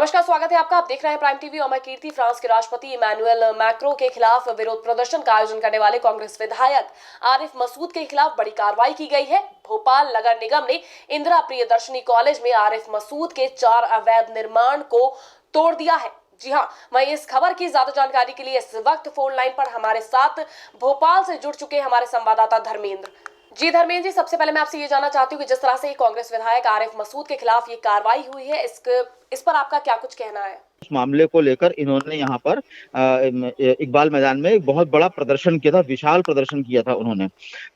नमस्कार, स्वागत है आपका। आप देख रहे हैं प्राइम टीवी और मैं कीर्ति। फ्रांस के राष्ट्रपति इमैनुअल मैक्रों के खिलाफ विरोध प्रदर्शन का आयोजन करने वाले कांग्रेस विधायक आरिफ मसूद के खिलाफ बड़ी कार्रवाई की गई है। भोपाल नगर निगम ने इंदिरा प्रियदर्शनी कॉलेज में आरिफ मसूद के 4 अवैध निर्माण को तोड़ दिया है। जी हाँ, वहीं इस खबर की ज्यादा जानकारी के लिए इस वक्त फोन लाइन पर हमारे साथ भोपाल से जुड़ चुके हमारे संवाददाता धर्मेंद्र। जी धर्मेंद्र जी, सबसे पहले मैं आपसे ये जानना चाहती हूँ कि जिस तरह से कांग्रेस विधायक आरिफ मसूद के खिलाफ ये कार्रवाई हुई है, इस पर आपका क्या कुछ कहना है? उस मामले को लेकर इन्होंने यहाँ पर इकबाल मैदान में एक बहुत बड़ा प्रदर्शन किया था, विशाल प्रदर्शन किया था उन्होंने।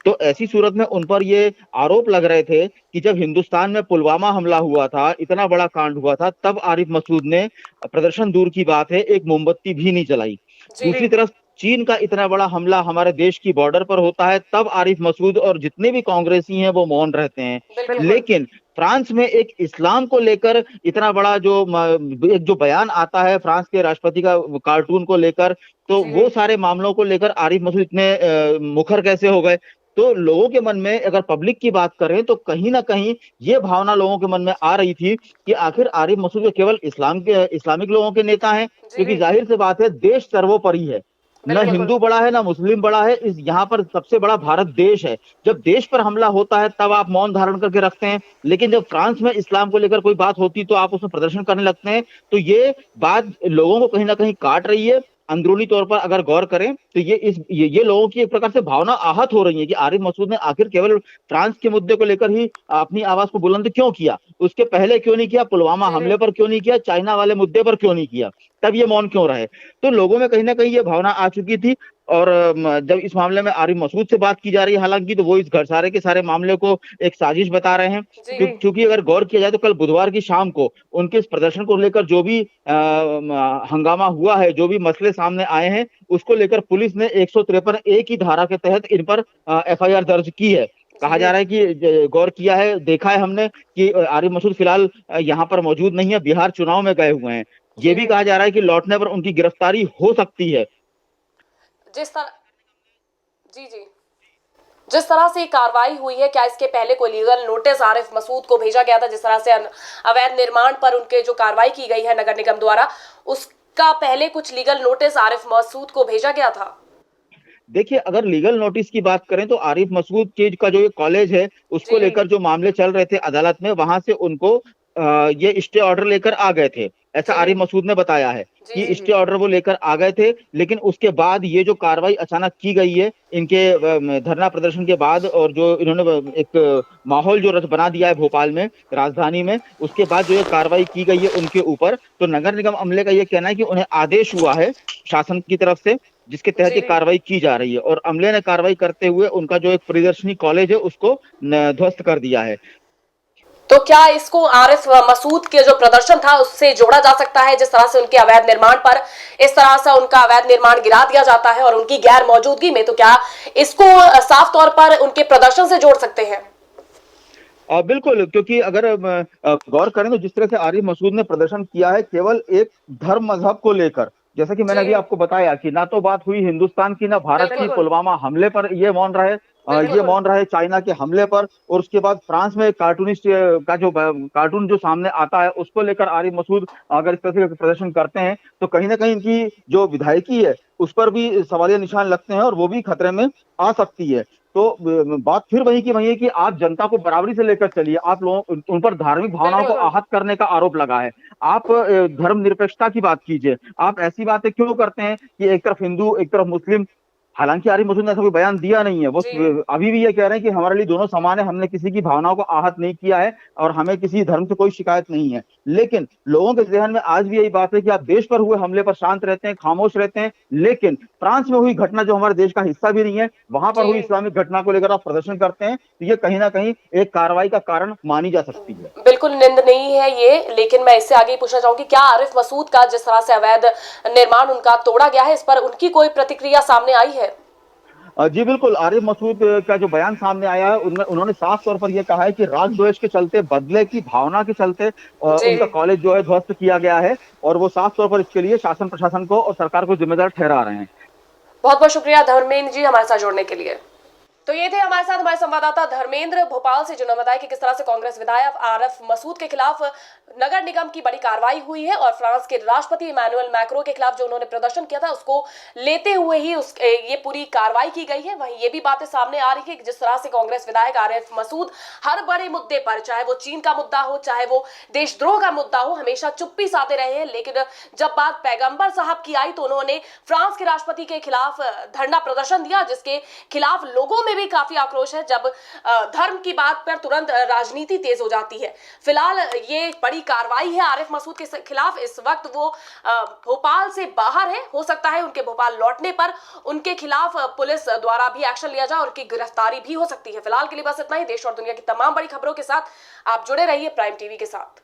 तो ऐसी सूरत में उन पर ये आरोप लग रहे थे कि जब हिंदुस्तान में पुलवामा हमला हुआ था, इतना बड़ा कांड हुआ था, तब आरिफ मसूद ने प्रदर्शन दूर की बात है, एक मोमबत्ती भी नहीं जलाई। दूसरी तरफ चीन का इतना बड़ा हमला हमारे देश की बॉर्डर पर होता है, तब आरिफ मसूद और जितने भी कांग्रेसी हैं वो मौन रहते हैं। लेकिन फ्रांस में एक इस्लाम को लेकर इतना बड़ा एक जो बयान आता है फ्रांस के राष्ट्रपति का कार्टून को लेकर, तो वो सारे मामलों को लेकर आरिफ मसूद इतने मुखर कैसे हो गए? तो लोगों के मन में, अगर पब्लिक की बात करें, तो कहीं ना कहीं ये भावना लोगों के मन में आ रही थी कि आखिर आरिफ मसूद केवल इस्लामिक लोगों के नेता हैं, क्योंकि जाहिर सी बात है देश सर्वोपरि है। न हिंदू बड़ा है, ना मुस्लिम बड़ा है, इस यहाँ पर सबसे बड़ा भारत देश है। जब देश पर हमला होता है तब आप मौन धारण करके रखते हैं, लेकिन जब फ्रांस में इस्लाम को लेकर कोई बात होती तो आप उसमें प्रदर्शन करने लगते हैं। तो ये बात लोगों को कहीं ना कहीं काट रही है। अंदरूनी तौर पर अगर गौर करें तो ये लोगों की एक प्रकार से भावना आहत हो रही है कि आरिफ मसूद ने आखिर केवल फ्रांस के मुद्दे को लेकर ही अपनी आवाज को बुलंद क्यों किया, उसके पहले क्यों नहीं किया, पुलवामा हमले पर क्यों नहीं किया, चाइना वाले मुद्दे पर क्यों नहीं किया, तब ये मौन क्यों रहे? तो लोगों में कहीं ना कहीं ये भावना आ चुकी थी। और जब इस मामले में आरिफ मसूद से बात की जा रही है, हालांकि, तो वो इस घर सारे के सारे मामले को एक साजिश बता रहे हैं। क्योंकि अगर गौर किया जाए तो कल बुधवार की शाम को उनके इस प्रदर्शन को लेकर जो भी हंगामा हुआ है, जो भी मसले सामने आए हैं, उसको लेकर पुलिस ने 153 ए की धारा के तहत इन पर FIR दर्ज की है। कहा जा रहा है कि गौर किया है, देखा है हमने कि आरिफ मसूद फिलहाल यहाँ पर मौजूद नहीं है, बिहार चुनाव में गए हुए हैं। ये भी कहा जा रहा है कि लौटने पर उनकी गिरफ्तारी हो सकती है। जिस तरह जी जी जिस तरह से कार्रवाई हुई है, क्या इसके पहले कोई लीगल नोटिस आरिफ मसूद को भेजा गया था? जिस तरह से अवैध निर्माण पर उनके जो कार्रवाई की गई है नगर निगम द्वारा, उसका पहले कुछ लीगल नोटिस आरिफ मसूद को भेजा गया था? देखिए, अगर लीगल नोटिस की बात करें तो आरिफ मसूद के का जो ये कॉलेज है, उसको लेकर जो मामले चल रहे थे अदालत में, वहां से उनको ये स्टे ऑर्डर लेकर आ गए थे, ऐसा आरिफ मसूद ने बताया है कि स्टे ऑर्डर वो लेकर आ गए थे। लेकिन उसके बाद ये जो कार्रवाई अचानक की गई है इनके धरना प्रदर्शन के बाद, और जो इन्होंने एक माहौल जो बना दिया है भोपाल में, राजधानी में, उसके बाद जो ये कार्रवाई की गई है उनके ऊपर, तो नगर निगम अमले का ये कहना है कि उन्हें आदेश हुआ है शासन की तरफ से, जिसके तहत ये कार्रवाई की जा रही है। और अमले ने कार्रवाई करते हुए उनका जो एक प्रियदर्शनी कॉलेज है उसको ध्वस्त कर दिया है। तो क्या इसको आरिफ मसूद के जो प्रदर्शन था उससे जोड़ा जा सकता है? जिस तरह से उनके अवैध निर्माण पर इस तरह से उनका अवैध निर्माण गिरा दिया जाता है और उनकी गैर मौजूदगी में, तो क्या इसको साफ तौर पर उनके प्रदर्शन से जोड़ सकते हैं? बिल्कुल, क्योंकि अगर गौर करें तो जिस तरह से आरिफ मसूद ने प्रदर्शन किया है केवल एक धर्म मजहब को लेकर, जैसा कि मैंने अभी आपको बताया कि ना तो बात हुई हिंदुस्तान की, ना भारत की पुलवामा हमले पर ये मौन रहे चाइना के हमले पर, और उसके बाद फ्रांस में कार्टूनिस्ट का जो कार्टून जो सामने आता है उसको लेकर आरिफ मसूद अगर इस तरह से प्रदर्शन करते हैं तो कहीं ना कहीं इनकी जो विधायकी है उस पर भी सवालिया निशान लगते हैं और वो भी खतरे में आ सकती है। तो बात फिर वही की वही है कि आप जनता को बराबरी से लेकर चलिए, आप लोगों उन पर धार्मिक भावनाओं को आहत करने का आरोप लगा है। आप धर्मनिरपेक्षता की बात कीजिए, आप ऐसी बातें क्यों करते हैं कि एक तरफ हिंदू एक तरफ मुस्लिम? हालांकि आरिफ मसूद ने ऐसा कोई बयान दिया नहीं है, वो अभी भी ये कह रहे हैं कि हमारे लिए दोनों समान है, हमने किसी की भावनाओं को आहत नहीं किया है और हमें किसी धर्म से कोई शिकायत नहीं है। लेकिन लोगों के जहन में आज भी यही बात है कि आप देश पर हुए हमले पर शांत रहते हैं, खामोश रहते हैं, लेकिन फ्रांस में हुई घटना जो हमारे देश का हिस्सा भी नहीं है, वहां पर हुई इस्लामिक घटना को लेकर आप प्रदर्शन करते हैं, तो ये कहीं ना कहीं एक कार्रवाई का कारण मानी जा सकती है। बिल्कुल निंदनीय है ये, लेकिन मैं इससे आगे पूछना चाहूंगी, क्या आरिफ मसूद का जिस तरह से अवैध निर्माण उनका तोड़ा गया है, इस पर उनकी कोई प्रतिक्रिया सामने आई है? जी बिल्कुल, आरिफ मसूद का जो बयान सामने आया है उनमें उन्होंने साफ तौर पर यह कहा है कि रागद्वेष के चलते, बदले की भावना के चलते उनका कॉलेज जो है ध्वस्त किया गया है, और वो साफ तौर पर इसके लिए शासन प्रशासन को और सरकार को जिम्मेदार ठहरा रहे हैं। बहुत बहुत शुक्रिया धर्मेंद्र जी हमारे साथ जुड़ने के लिए। तो ये थे हमारे साथ हमारे संवाददाता धर्मेंद्र भोपाल से, जिन्होंने बताया कि किस तरह से कांग्रेस विधायक आरिफ मसूद के खिलाफ नगर निगम की बड़ी कार्रवाई हुई है और फ्रांस के राष्ट्रपति इमैनुअल मैक्रो के खिलाफ जो उन्होंने प्रदर्शन किया था उसको लेते हुए ही ये पूरी कार्रवाई की गई है। वहीं ये भी बातें सामने आ रही है कि जिस तरह से कांग्रेस विधायक आरिफ मसूद हर बड़े मुद्दे पर, चाहे वो चीन का मुद्दा हो, चाहे वो देशद्रोह का मुद्दा हो, हमेशा चुप्पी साधे रहे हैं। लेकिन जब बात पैगंबर साहब की आई तो उन्होंने फ्रांस के राष्ट्रपति के खिलाफ धरना प्रदर्शन दिया, जिसके खिलाफ लोगों में भी काफी आक्रोश है। जब धर्म की बात पर तुरंत राजनीति तेज हो जाती है। फिलहाल ये बड़ी कार्रवाई है आरिफ मसूद के खिलाफ। इस वक्त वो भोपाल से बाहर है। हो सकता है उनके भोपाल लौटने पर उनके खिलाफ पुलिस द्वारा भी एक्शन लिया जाए और उनकी गिरफ्तारी भी हो सकती है। फिलहाल के लिए बस इतना ही। देश और दुनिया की तमाम बड़ी खबरों के साथ आप जुड़े रहिए प्राइम टीवी के साथ।